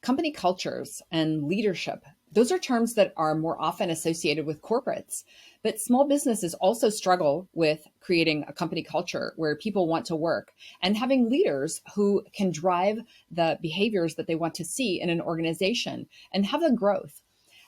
Company cultures and leadership, those are terms that are more often associated with corporates. But small businesses also struggle with creating a company culture where people want to work and having leaders who can drive the behaviors that they want to see in an organization and have the growth.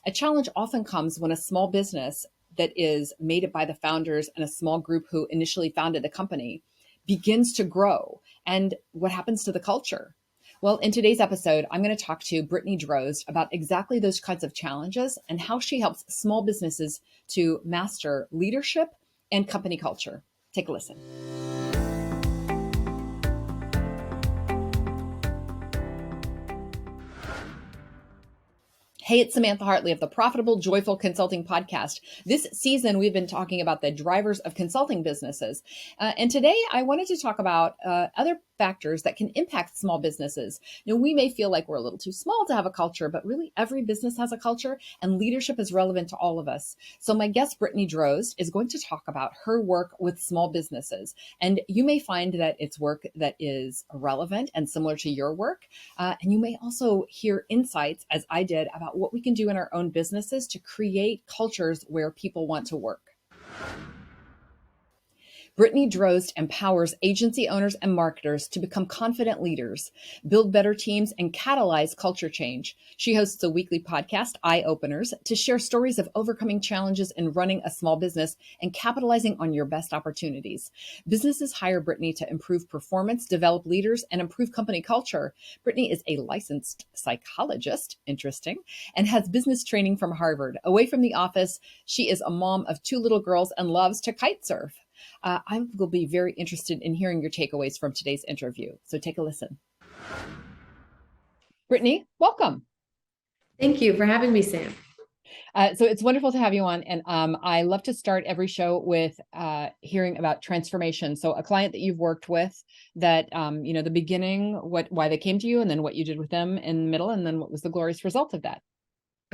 A challenge often comes when a small business that is made by the founders and a small group who initially founded the company begins to grow. And what happens to the culture? Well, in today's episode, I'm going to talk to Brittany Drozd about exactly those kinds of challenges and how she helps small businesses to master leadership and company culture. Take a listen. Hey, it's Samantha Hartley of the Profitable Joyful Consulting Podcast. This season, we've been talking about the drivers of consulting businesses. And today, I wanted to talk about other factors that can impact small businesses. We may feel like we're a little too small to have a culture, but really every business has a culture and leadership is relevant to all of us. So my guest, Brittany Drozd, is going to talk about her work with small businesses. And you may find that it's work that is relevant and similar to your work. And you may also hear insights, as I did, about what we can do in our own businesses to create cultures where people want to work. Brittany Drozd empowers agency owners and marketers to become confident leaders, build better teams, and catalyze culture change. She hosts a weekly podcast, Eye Openers, to share stories of overcoming challenges in running a small business and capitalizing on your best opportunities. Businesses hire Brittany to improve performance, develop leaders, and improve company culture. Brittany is a licensed psychologist, interesting, and has business training from Harvard. Away from the office, she is a mom of 2 little girls and loves to kite surf. I will be very interested in hearing your takeaways from today's interview. So take a listen. Brittany, welcome. Thank you for having me, Sam. So it's wonderful to have you on. And I love to start every show with hearing about transformation. So a client that you've worked with that, the beginning, why they came to you, and then what you did with them in the middle, and then what was the glorious result of that.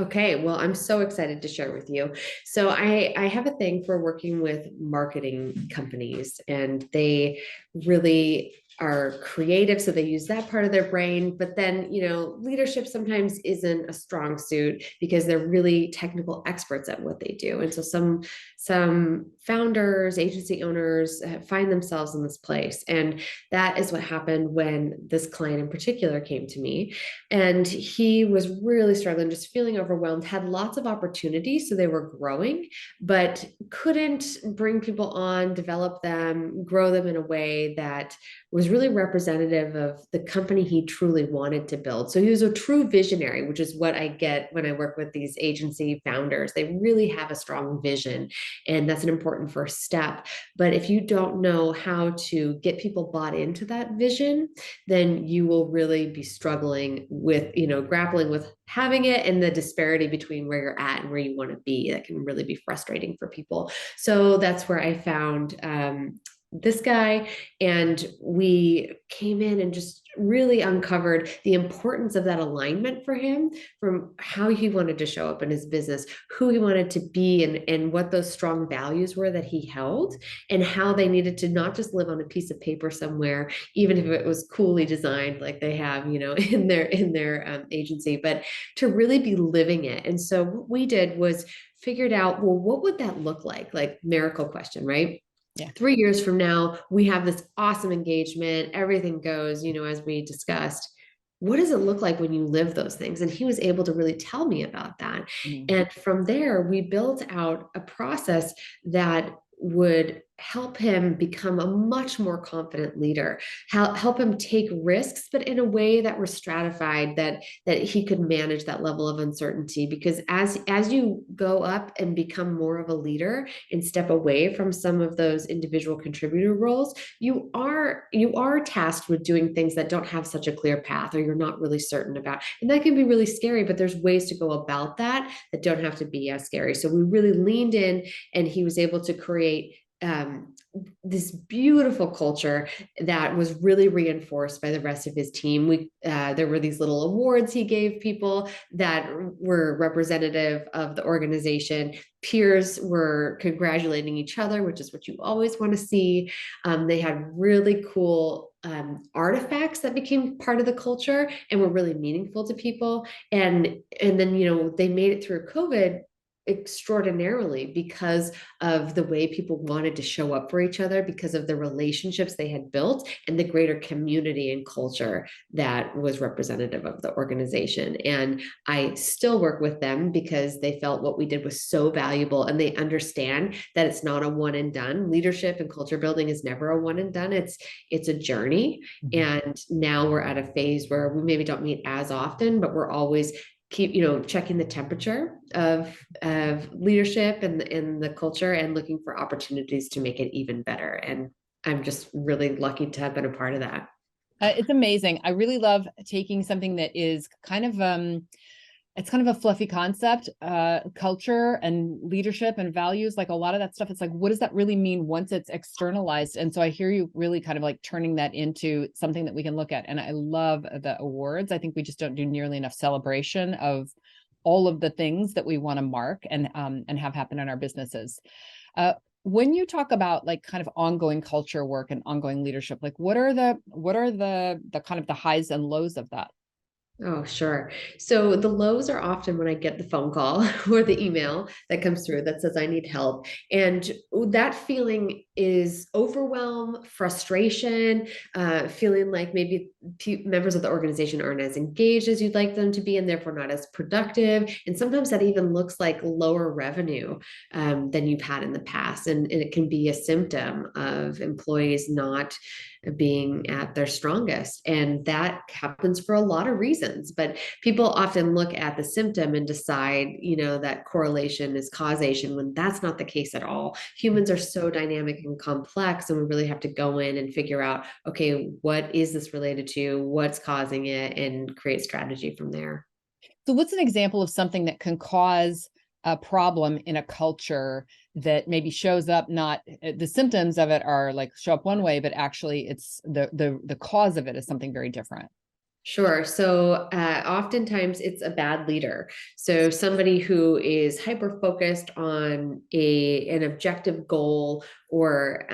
Okay, well, I'm so excited to share with you. So I have a thing for working with marketing companies, and they really are creative. So they use that part of their brain. But then, leadership sometimes isn't a strong suit because they're really technical experts at what they do. And so some founders, agency owners find themselves in this place. And that is what happened when this client in particular came to me. And he was really struggling, just feeling overwhelmed, had lots of opportunities. So they were growing, but couldn't bring people on, develop them, grow them in a way that was really representative of the company he truly wanted to build. So he was a true visionary, which is what I get when I work with these agency founders. They really have a strong vision, and that's an important first step. But if you don't know how to get people bought into that vision, then you will really be struggling with, grappling with having it and the disparity between where you're at and where you want to be. That can really be frustrating for people. So that's where I found this guy, and we came in and just really uncovered the importance of that alignment for him, from how he wanted to show up in his business, who he wanted to be, and what those strong values were that he held, and how they needed to not just live on a piece of paper somewhere, even if it was coolly designed like they have, in their agency, but to really be living it. And so what we did was figured out, well, what would that look like miracle question, right? Yeah. 3 years from now, we have this awesome engagement. Everything goes, as we discussed. What does it look like when you live those things? And he was able to really tell me about that. Mm-hmm. And from there, we built out a process that would help him become a much more confident leader, help him take risks, but in a way that was stratified, that he could manage that level of uncertainty. Because as you go up and become more of a leader and step away from some of those individual contributor roles, you are tasked with doing things that don't have such a clear path, or you're not really certain about. And that can be really scary, but there's ways to go about that don't have to be as scary. So we really leaned in, and he was able to create this beautiful culture that was really reinforced by the rest of his team. There were these little awards he gave people that were representative of the organization. Peers were congratulating each other, which is what you always want to see. They had really cool artifacts that became part of the culture and were really meaningful to people. And then, they made it through COVID extraordinarily because of the way people wanted to show up for each other, because of the relationships they had built and the greater community and culture that was representative of the organization. And I still work with them because they felt what we did was so valuable, and they understand that it's not a one and done. Leadership and culture building is never a one and done. It's a journey. And now we're at a phase where we maybe don't meet as often, but we're always checking the temperature of leadership and in the culture, and looking for opportunities to make it even better. And I'm just really lucky to have been a part of that. It's amazing. I really love taking something that is kind of it's kind of a fluffy concept, culture and leadership and values, like a lot of that stuff. It's like, what does that really mean once it's externalized? And so I hear you really kind of like turning that into something that we can look at. And I love the awards. I think we just don't do nearly enough celebration of all of the things that we want to mark and have happen in our businesses. When you talk about like kind of ongoing culture work and ongoing leadership, like what are the kind of the highs and lows of that? Oh, sure. So the lows are often when I get the phone call or the email that comes through that says I need help. And that feeling is overwhelm, frustration, feeling like maybe members of the organization aren't as engaged as you'd like them to be, and therefore not as productive. And sometimes that even looks like lower revenue than you've had in the past. And it can be a symptom of employees not being at their strongest. And that happens for a lot of reasons. But people often look at the symptom and decide, that correlation is causation, when that's not the case at all. Humans are so dynamic and complex, and we really have to go in and figure out, okay, what is this related to? What's causing it? And create strategy from there. So what's an example of something that can cause a problem in a culture that maybe shows up, not the symptoms of it are like show up one way, but actually it's the cause of it is something very different? Sure. So oftentimes it's a bad leader. So somebody who is hyper focused on an objective goal, or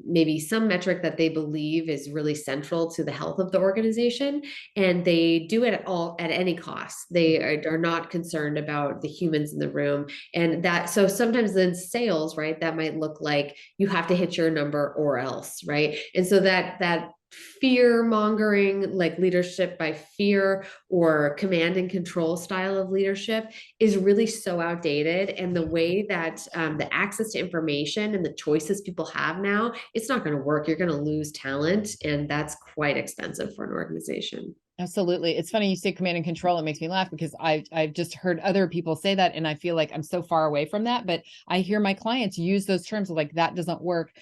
maybe some metric that they believe is really central to the health of the organization, and they do it at any cost. They are not concerned about the humans in the room, and that so sometimes in sales, right, that might look like you have to hit your number or else, right, and so that fear mongering, like leadership by fear or command and control style of leadership, is really so outdated. And the way that the access to information and the choices people have now, it's not going to work. You're going to lose talent, and that's quite expensive for an organization. Absolutely. It's funny you say command and control. It makes me laugh because I've just heard other people say that, and I feel like I'm so far away from that. But I hear my clients use those terms like that doesn't work.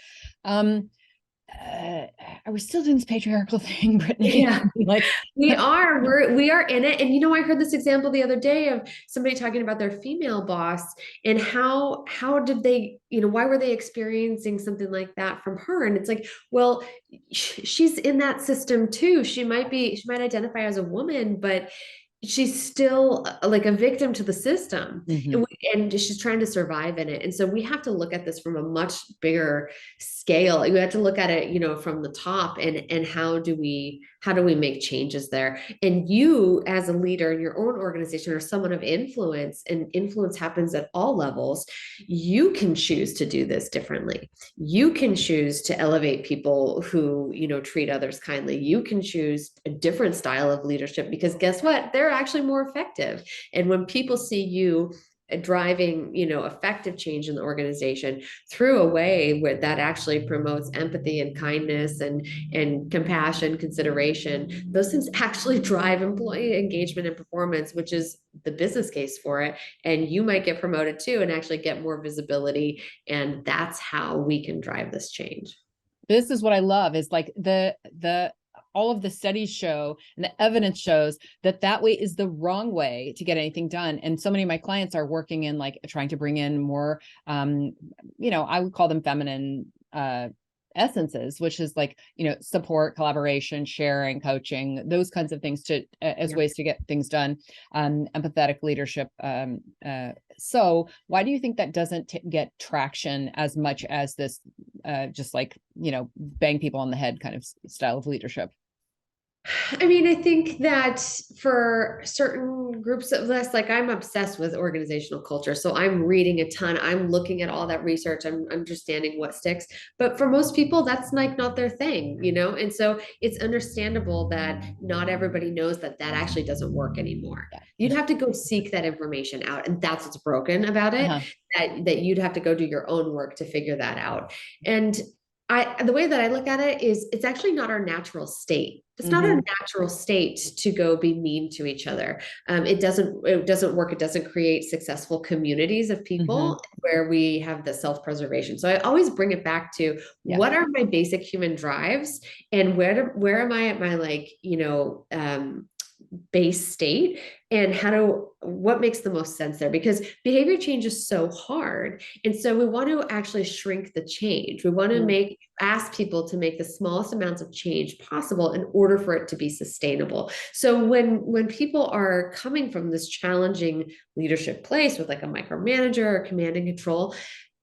Are we still doing this patriarchal thing, Brittany? Yeah, Like we are in it. And I heard this example the other day of somebody talking about their female boss, and how did they, why were they experiencing something like that from her? And it's like, well, she's in that system too. She might identify as a woman, but she's still like a victim to the system. Mhm. And she's trying to survive in it. And so we have to look at this from a much bigger scale. We have to look at it, from the top, and how do we make changes there? And you as a leader in your own organization, or someone of influence, and influence happens at all levels, you can choose to do this differently. You can choose to elevate people who, treat others kindly. You can choose a different style of leadership, because guess what? They're actually more effective. And when people see you driving, effective change in the organization through a way where that actually promotes empathy and kindness and compassion, consideration, those things actually drive employee engagement and performance, which is the business case for it. And you might get promoted too, and actually get more visibility. And that's how we can drive this change. This is what I love is like the all of the studies show and the evidence shows that way is the wrong way to get anything done. And so many of my clients are working in like trying to bring in more, I would call them feminine essences, which is like, support, collaboration, sharing, coaching, those kinds of things as ways to get things done. Empathetic leadership. So why do you think that doesn't get traction as much as this just like, bang people on the head kind of style of leadership? I mean, I think that for certain groups of us, like I'm obsessed with organizational culture. So I'm reading a ton. I'm looking at all that research. I'm understanding what sticks. But for most people, that's like not their thing, And so it's understandable that not everybody knows that that actually doesn't work anymore. You'd have to go seek that information out. And that's what's broken about it, Uh-huh. that you'd have to go do your own work to figure that out. And the way that I look at it is it's actually not our natural state. It's not our Mm-hmm. natural state to go be mean to each other. It doesn't work. It doesn't create successful communities of Mm-hmm. people where we have the self-preservation. So I always bring it back to Yeah. what are my basic human drives and where am I at my base state, and what makes the most sense there, because behavior change is so hard, and so we want to actually shrink the change. We want to ask people to make the smallest amounts of change possible in order for it to be sustainable. So when people are coming from this challenging leadership place with like a micromanager or command and control,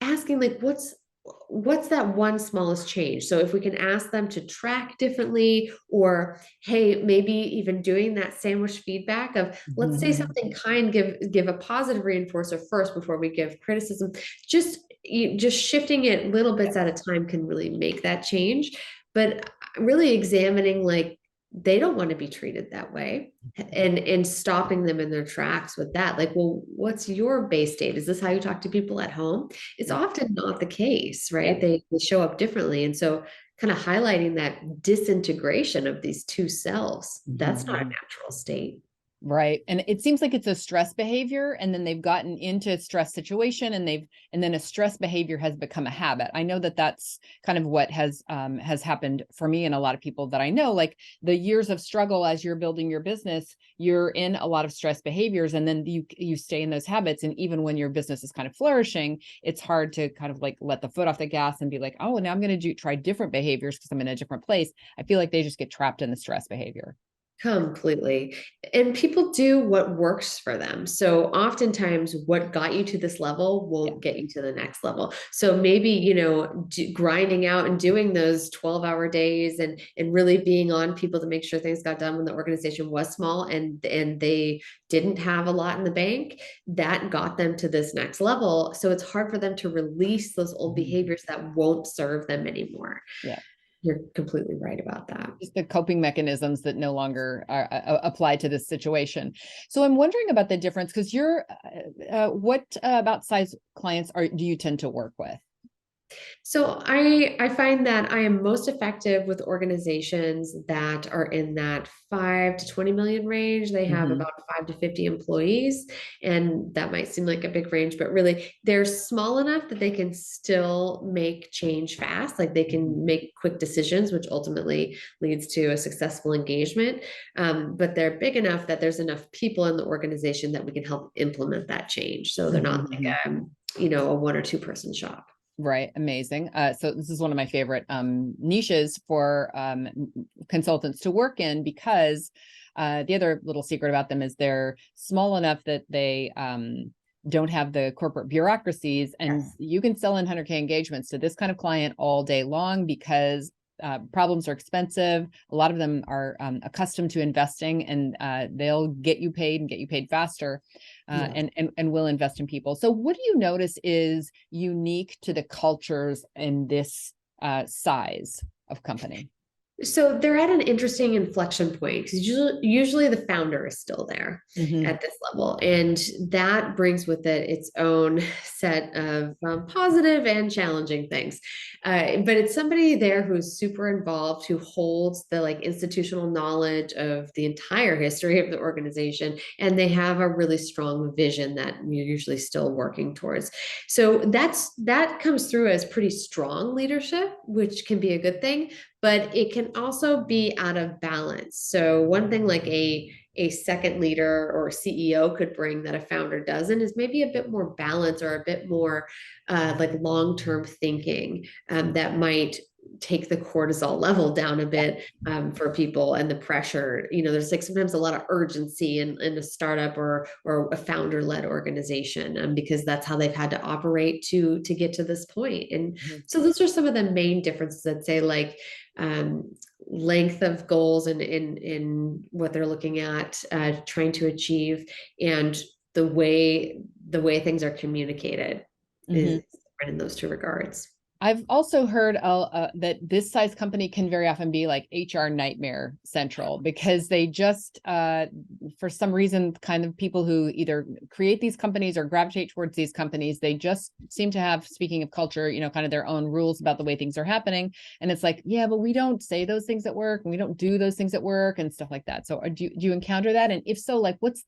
asking like what's that one smallest change. So if we can ask them to track differently, or hey, maybe even doing that sandwich feedback of let's say Mm-hmm. something kind, give a positive reinforcer first before we give criticism. Just shifting it little bits at a time can really make that change. But really examining like they don't want to be treated that way, and stopping them in their tracks with that, like, well, what's your base state? Is this how you talk to people at home? It's Yeah. often not the case, Yeah. right? They show up differently, and so kind of highlighting that disintegration of these two selves, that's not a Mm-hmm. natural state. Right. And it seems like it's a stress behavior, and then they've gotten into a stress situation, and then a stress behavior has become a habit. I know that that's kind of what has happened for me and a lot of people that I know. Like the years of struggle as you're building your business, you're in a lot of stress behaviors, and then you stay in those habits. And even when your business is kind of flourishing, it's hard to kind of like let the foot off the gas and be like, oh, now I'm going to try different behaviors because I'm in a different place. I feel like they just get trapped in the stress behavior. Completely. And people do what works for them. So oftentimes what got you to this level Yeah. will get you to the next level. So maybe, grinding out and doing those 12-hour days, and really being on people to make sure things got done when the organization was small, and they didn't have a lot in the bank, that got them to this next level. So it's hard for them to release those old Mhm. behaviors that won't serve them anymore. Yeah. You're completely right about that. Just the coping mechanisms that no longer are apply to this situation. So I'm wondering about the difference, because what about size clients do you tend to work with? So I find that I am most effective with organizations that are in that 5 to 20 million range. They have Hmm. about 5 to 50 employees, and that might seem like a big range, but really they're small enough that they can still make change fast. Like they can make quick decisions, which ultimately leads to a successful engagement. But they're big enough that there's enough people in the organization that we can help implement that change. So they're not like Hmm. a 1 or 2 person shop. Right. Amazing. So this is one of my favorite niches for consultants to work in, because the other little secret about them is they're small enough that they don't have the corporate bureaucracies, and Yes. you can sell in 100K engagements to this kind of client all day long, because problems are expensive. A lot of them are accustomed to investing, and they'll get you paid and get you paid faster, Yeah. and will invest in people. So what do you notice is unique to the cultures in this size of company? So they're at an interesting inflection point, because usually the founder is still there Hmm. at this level. And that brings with it its own set of positive and challenging things. But it's somebody there who's super involved, who holds the like institutional knowledge of the entire history of the organization. And they have a really strong vision that you're usually still working towards. So that comes through as pretty strong leadership, which can be a good thing, but it can also be out of balance. So one thing like a second leader or CEO could bring that a founder doesn't is maybe a bit more balance, or a bit more like long-term thinking, that might take the cortisol level down a bit for people and the pressure. There's like sometimes a lot of urgency in a startup or a founder-led organization, because that's how they've had to operate to get to this point. And so those are some of the main differences, I'd say, like length of goals and in what they're looking at, trying to achieve, and the way things are communicated is different in those two regards. I've also heard that this size company can very often be like HR nightmare central, because they just, for some reason, kind of people who either create these companies or gravitate towards these companies, they just seem to have, speaking of culture, kind of their own rules about the way things are happening. And it's like, yeah, but we don't say those things at work, and we don't do those things at work and stuff like that. So do you encounter that? And if so, like, what's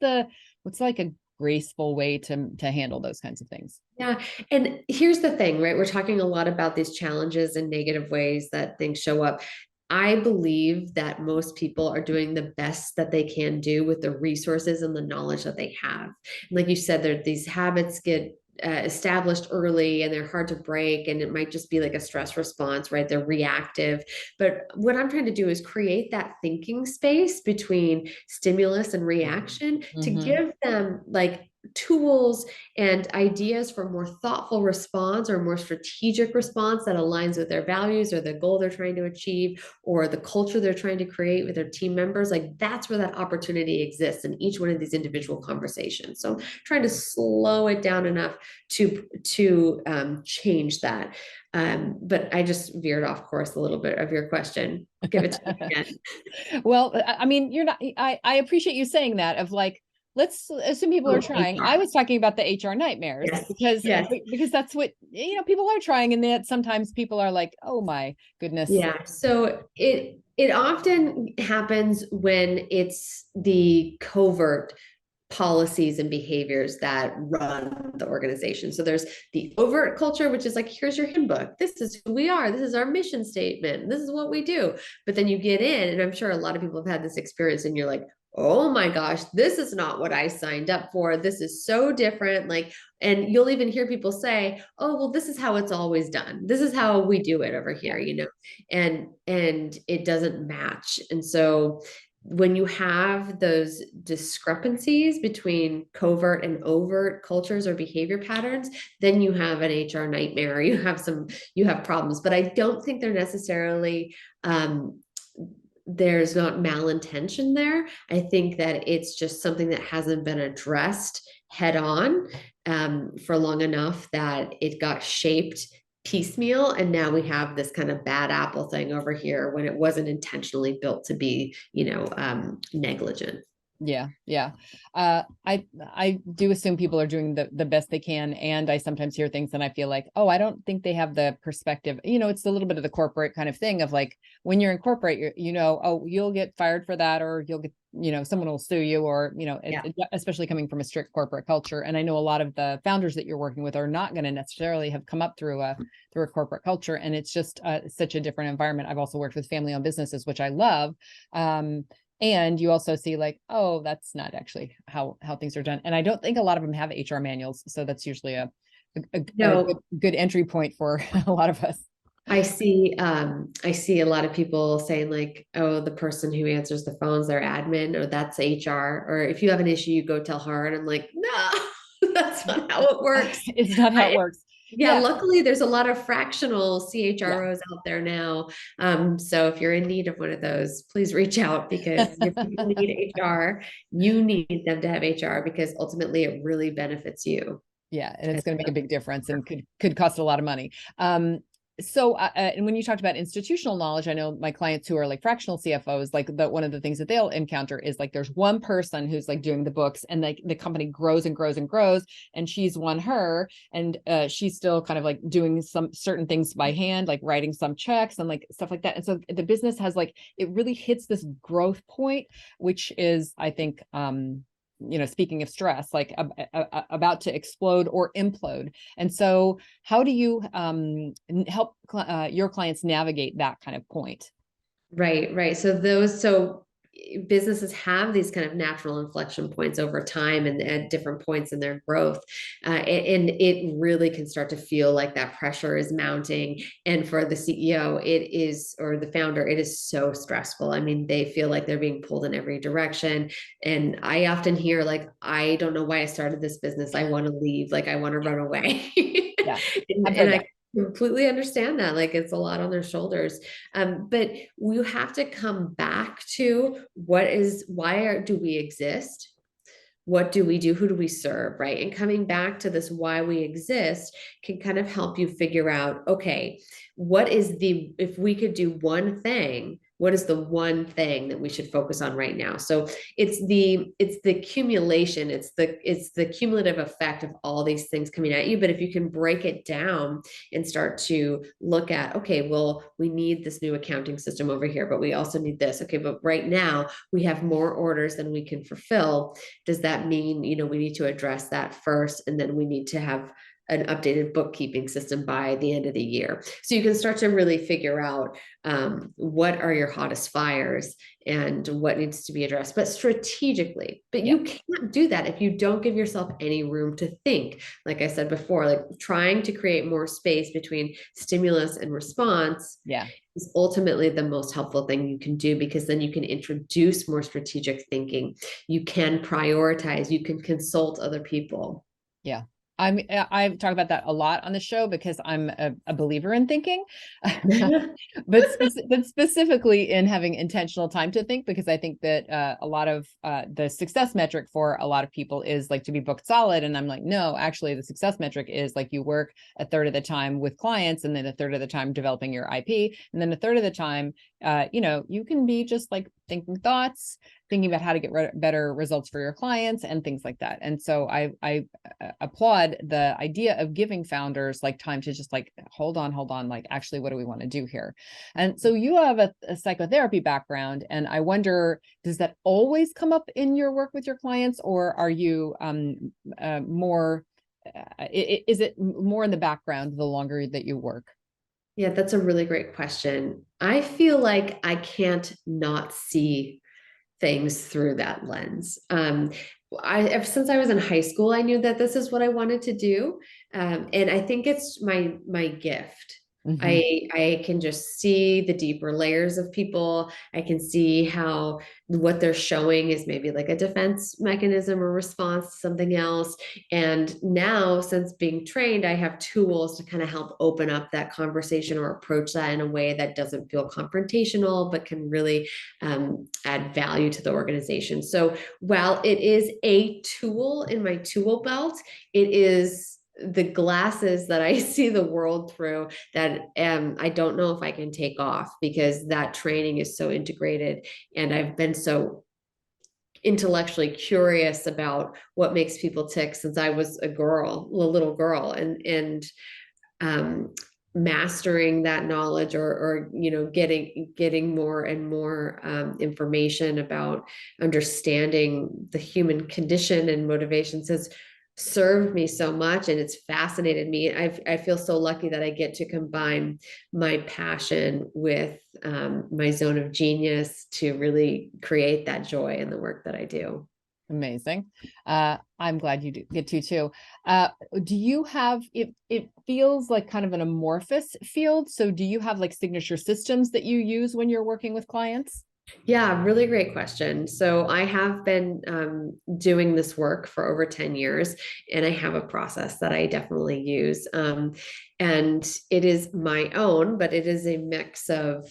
like a graceful way to handle those kinds of things? Yeah. And here's the thing, right? We're talking a lot about these challenges and negative ways that things show up. I believe that most people are doing the best that they can do with the resources and the knowledge that they have. And like you said, these habits get established early and they're hard to break, and it might just be like a stress response, right? They're reactive. But what I'm trying to do is create that thinking space between stimulus and reaction to give them like tools and ideas for more thoughtful response or more strategic response that aligns with their values or the goal they're trying to achieve or the culture they're trying to create with their team members. Like that's where that opportunity exists in each one of these individual conversations. So trying to slow it down enough to change that. But I just veered off course a little bit of your question. Give it to me again. Well, I mean, you're not, I appreciate you saying that, of like, let's assume people are trying. HR. I was talking about the HR nightmares, because that's what, people are trying. And that sometimes people are like, oh my goodness. Yeah. So it often happens when it's the covert policies and behaviors that run the organization. So there's the overt culture, which is like, here's your handbook. This is who we are. This is our mission statement. This is what we do. But then you get in, and I'm sure a lot of people have had this experience, and you're like, oh my gosh, this is not what I signed up for. This is so different. Like, and you'll even hear people say, oh, well, this is how it's always done. This is how we do it over here, and it doesn't match. And so when you have those discrepancies between covert and overt cultures or behavior patterns, then you have an HR nightmare. You have problems, but I don't think they're necessarily, there's not malintention there. I think that it's just something that hasn't been addressed head on for long enough that it got shaped piecemeal. And now we have this kind of bad apple thing over here when it wasn't intentionally built to be, negligent. Yeah. Yeah. I do assume people are doing the best they can. And I sometimes hear things and I feel like, oh, I don't think they have the perspective. It's a little bit of the corporate kind of thing of like, when you're in corporate, oh, you'll get fired for that, or you'll get, someone will sue you, or, especially coming from a strict corporate culture. And I know a lot of the founders that you're working with are not going to necessarily have come up through a corporate culture. And it's just such a different environment. I've also worked with family-owned businesses, which I love. And you also see like, oh, that's not actually how things are done. And I don't think a lot of them have HR manuals. So that's usually a good entry point for a lot of us. I see a lot of people saying like, oh, the person who answers the phones, their admin, or that's HR, or if you have an issue, you go tell her. And I'm like, no, that's not how it works. It's not how it works. Yeah, luckily there's a lot of fractional CHROs out there now. So if you're in need of one of those, please reach out, because if you need HR, you need them to have HR, because ultimately it really benefits you. Yeah, and it's going to make a big difference and could cost a lot of money. So, and when you talked about institutional knowledge, I know my clients who are like fractional CFOs, like one of the things that they'll encounter is like, there's one person who's like doing the books, and like the company grows and grows and grows, and she's her, and she's still kind of like doing some certain things by hand, like writing some checks and like stuff like that. And so the business has like, it really hits this growth point, which is, I think, speaking of stress, like about to explode or implode. And so how do you help your clients navigate that kind of point? Right. So businesses have these kind of natural inflection points over time and at different points in their growth. And it really can start to feel like that pressure is mounting. And for the CEO, it is, or the founder, it is so stressful. I mean, they feel like they're being pulled in every direction. And I often hear like, I don't know why I started this business. I want to leave. Like, I want to run away. Yeah. I've And heard I that. completely understand that. Like, it's a lot on their shoulders. But you have to come back to do we exist? What do we do? Who do we serve? Right. And coming back to this why we exist can kind of help you figure out, okay, if we could do one thing, what is the one thing that we should focus on right now? So it's the accumulation, it's the cumulative effect of all these things coming at you. But if you can break it down and start to look at, okay, well, we need this new accounting system over here, but we also need this. Okay, but right now we have more orders than we can fulfill. Does that mean, we need to address that first, and then we need to have an updated bookkeeping system by the end of the year? So you can start to really figure out what are your hottest fires and what needs to be addressed, but strategically. But Yeah. you can't do that if you don't give yourself any room to think. Like I said before, like trying to create more space between stimulus and response Yeah. is ultimately the most helpful thing you can do, because then you can introduce more strategic thinking. You can prioritize, you can consult other people. Yeah. I've talked about that a lot on the show because I'm a believer in thinking, but specifically in having intentional time to think, because I think that a lot of the success metric for a lot of people is like to be booked solid. And I'm like, no, actually the success metric is like you work a third of the time with clients, and then a third of the time developing your IP. And then a third of the time, you can be just like thinking thoughts, thinking about how to get better results for your clients and things like that. And so I applaud the idea of giving founders like time to just like, hold on, like, actually, what do we want to do here? And so you have a psychotherapy background, and I wonder, does that always come up in your work with your clients, or are you more, is it more in the background the longer that you work? Yeah, that's a really great question. I feel like I can't not see things through that lens. Ever since I was in high school, I knew that this is what I wanted to do, and I think it's my gift. Mm-hmm. I can just see the deeper layers of people. I can see how what they're showing is maybe like a defense mechanism or response to something else. And now, since being trained, I have tools to kind of help open up that conversation or approach that in a way that doesn't feel confrontational, but can really add value to the organization. So while it is a tool in my tool belt, it is the glasses that I see the world through that I don't know if I can take off, because that training is so integrated, and I've been so intellectually curious about what makes people tick since I was a little girl, and um, mastering that knowledge, or getting more and more information about understanding the human condition and motivations has served me so much, and it's fascinated me. I feel so lucky that I get to combine my passion with my zone of genius to really create that joy in the work that I do. Amazing. I'm glad you get to too. Do you have it feels like kind of an amorphous field. So do you have like signature systems that you use when you're working with clients? Yeah, really great question. So I have been doing this work for over 10 years, and I have a process that I definitely use. And it is my own, but it is a mix of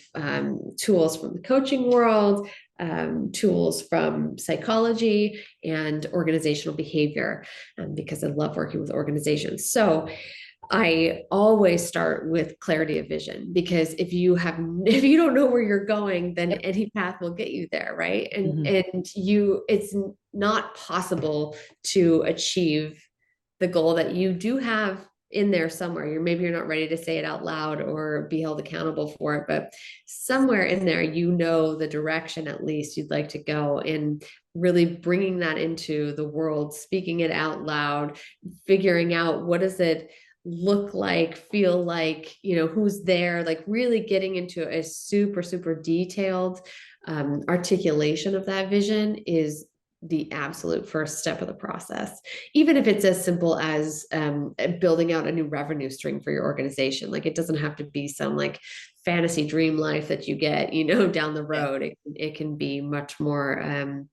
tools from the coaching world, tools from psychology, and organizational behavior, because I love working with organizations. So I always start with clarity of vision, because if you don't know where you're going, then Yep. any path will get you there, right? And Mhm. it's not possible to achieve the goal that you do have in there somewhere. Maybe you're not ready to say it out loud or be held accountable for it, but somewhere in there, the direction at least you'd like to go, and really bringing that into the world, speaking it out loud, figuring out what does it look like, feel like, who's there, like really getting into a super, super detailed articulation of that vision is the absolute first step of the process, even if it's as simple as building out a new revenue stream for your organization. Like, it doesn't have to be some like fantasy dream life that you get, down the Yeah. road. It can be much more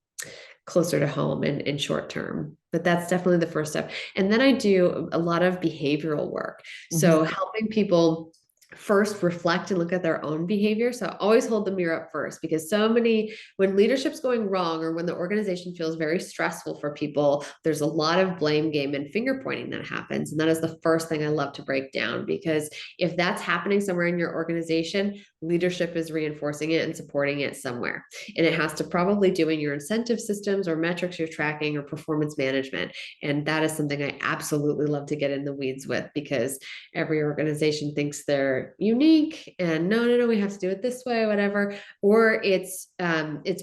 closer to home and short term. But that's definitely the first step. And then I do a lot of behavioral work. So Mhm. helping people first reflect and look at their own behavior. So I always hold the mirror up first, because so many, when leadership's going wrong or when the organization feels very stressful for people, there's a lot of blame game and finger pointing that happens. And that is the first thing I love to break down, because if that's happening somewhere in your organization, leadership is reinforcing it and supporting it somewhere. And it has to probably do in your incentive systems or metrics you're tracking or performance management. And that is something I absolutely love to get in the weeds with, because every organization thinks they're unique and no, we have to do it this way, whatever. Or it's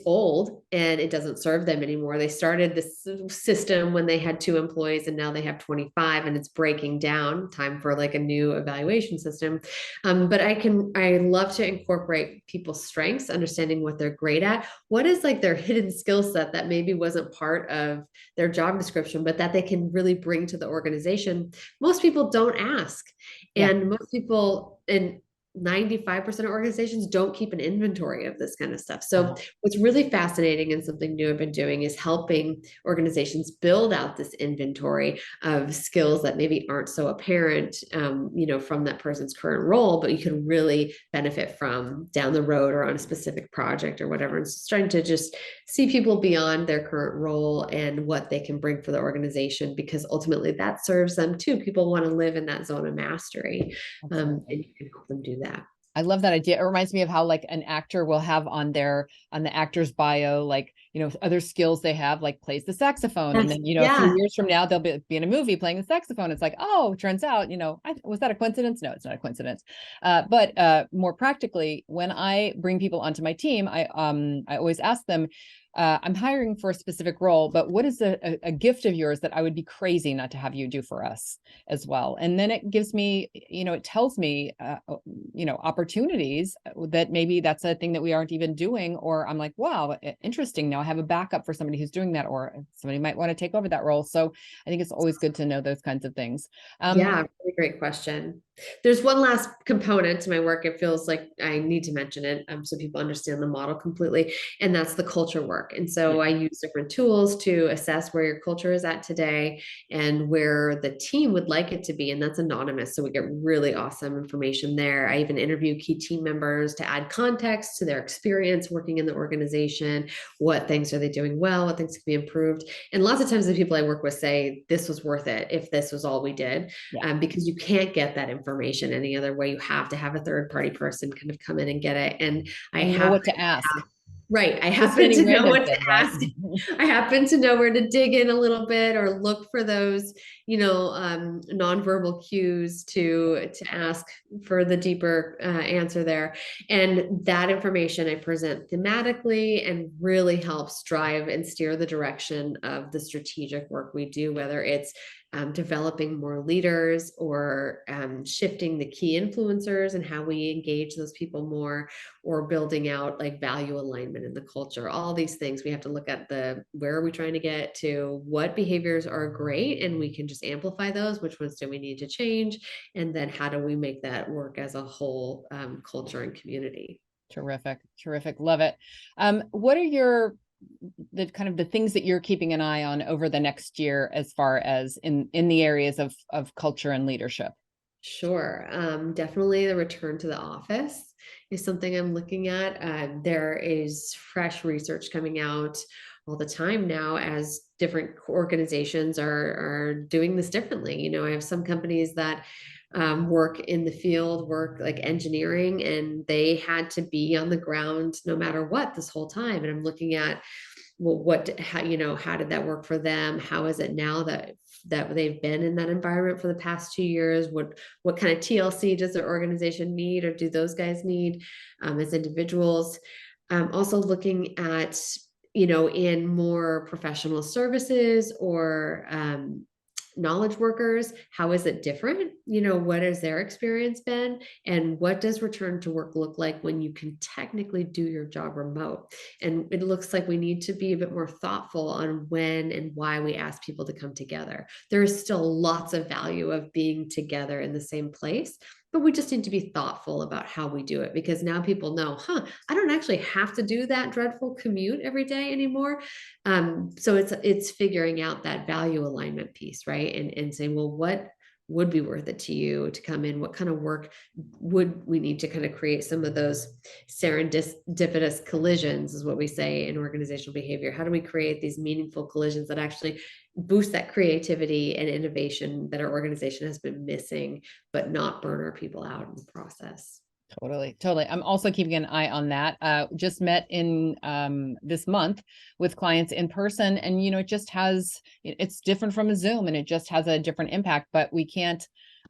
old and it doesn't serve them anymore. They started this system when they had 2 employees and now they have 25 and it's breaking down. Time for like a new evaluation system. But I love to incorporate people's strengths, understanding what they're great at. What is like their hidden skill set that maybe wasn't part of their job description, but that they can really bring to the organization. Most people don't ask. Yeah. And most people, and 95% of organizations don't keep an inventory of this kind of stuff. So Uh-huh. what's really fascinating and something new I've been doing is helping organizations build out this inventory of skills that maybe aren't so apparent, from that person's current role, but you can really benefit from down the road or on a specific project or whatever. And so trying to just see people beyond their current role and what they can bring for the organization, because ultimately that serves them too. People want to live in that zone of mastery, and Absolutely. you can help them do that. I love that idea. It reminds me of how like an actor will have on the actor's bio, like, other skills they have, like plays the saxophone. And Yes. then, a few Yeah. years from now, they'll be in a movie playing the saxophone. It's like, oh, turns out, was that a coincidence? No, it's not a coincidence. But more practically, when I bring people onto my team, I always ask them, I'm hiring for a specific role, but what is a gift of yours that I would be crazy not to have you do for us as well? And then it gives me, it tells me, opportunities that maybe that's a thing that we aren't even doing, or I'm like, wow, interesting. Now I have a backup for somebody who's doing that, or somebody might want to take over that role. So I think it's always good to know those kinds of things. Yeah, really great question. There's one last component to my work. It feels like I need to mention it, so people understand the model completely, and that's the culture work. And so Yeah. I use different tools to assess where your culture is at today and where the team would like it to be. And that's anonymous, so we get really awesome information there. I even interview key team members to add context to their experience working in the organization. What things are they doing well? What things can be improved? And lots of times the people I work with say this was worth it if this was all we did, Yeah. because you can't get that information any other way. You have to have a third party person kind of come in and get it. And I And know happen what to ask. right. I Just happen any to know random what to thing, right? ask. I happen to know where to dig in a little bit or look for those, nonverbal cues to ask for the deeper answer there. And that information I present thematically and really helps drive and steer the direction of the strategic work we do, whether it's developing more leaders or shifting the key influencers and how we engage those people more, or building out like value alignment in the culture. All these things we have to look at, where are we trying to get to, what behaviors are great and we can just amplify those, which ones do we need to change, and then how do we make that work as a whole culture and community. Terrific. Terrific. Love it. What are the kind of the things that you're keeping an eye on over the next year as far as in the areas of culture and leadership? Sure. Definitely the return to the office is something I'm looking at. There is fresh research coming out all the time now as different organizations are doing this differently. I have some companies that work in the field, work like engineering, and they had to be on the ground no matter what this whole time. And I'm looking at, well, how did that work for them? How is it now that they've been in that environment for the past 2 years? What kind of TLC does their organization need, or do those guys need as individuals? Also looking at, in more professional services or knowledge workers, how is it different? What has their experience been? And what does return to work look like when you can technically do your job remote? And it looks like we need to be a bit more thoughtful on when and why we ask people to come together. There is still lots of value of being together in the same place, but we just need to be thoughtful about how we do it, because now people know, I don't actually have to do that dreadful commute every day anymore. So it's figuring out that value alignment piece, right? And saying, well, what would be worth it to you to come in? What kind of work would we need to kind of create some of those serendipitous collisions, is what we say in organizational behavior. How do we create these meaningful collisions that actually boost that creativity and innovation that our organization has been missing, but not burn our people out in the process? Totally. I'm also keeping an eye on that. Just met in this month with clients in person, and it's different from a Zoom, and it just has a different impact. But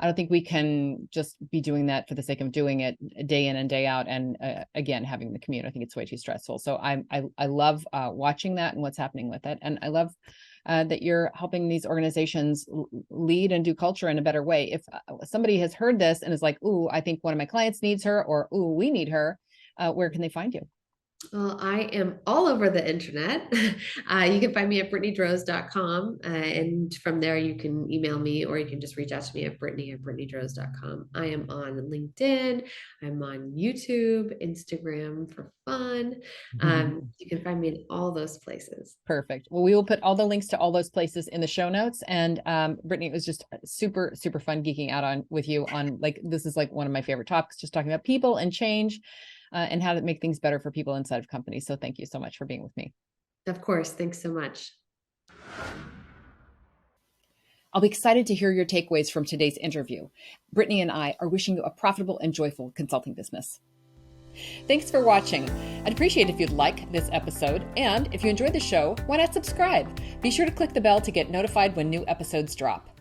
I don't think we can just be doing that for the sake of doing it day in and day out. And again, having the commute, I think it's way too stressful. So I love watching that and what's happening with it, and I love that you're helping these organizations lead and do culture in a better way. If somebody has heard this and is like, ooh, I think one of my clients needs her, or ooh, we need her, where can they find you? Well, I am all over the internet. You can find me at brittanydraws.com. And from there, you can email me, or you can just reach out to me at brittany@brittanydraws.com. I am on LinkedIn. I'm on YouTube, Instagram for fun. You can find me in all those places. Perfect. Well, we will put all the links to all those places in the show notes. And Brittany, it was just super, super fun geeking out with you on, this is one of my favorite topics, just talking about people and change. And how to make things better for people inside of companies. So thank you so much for being with me. Of course. Thanks so much. I'll be excited to hear your takeaways from today's interview. Brittany and I are wishing you a profitable and joyful consulting business. Thanks for watching. I'd appreciate if you'd like this episode. And if you enjoyed the show, why not subscribe? Be sure to click the bell to get notified when new episodes drop.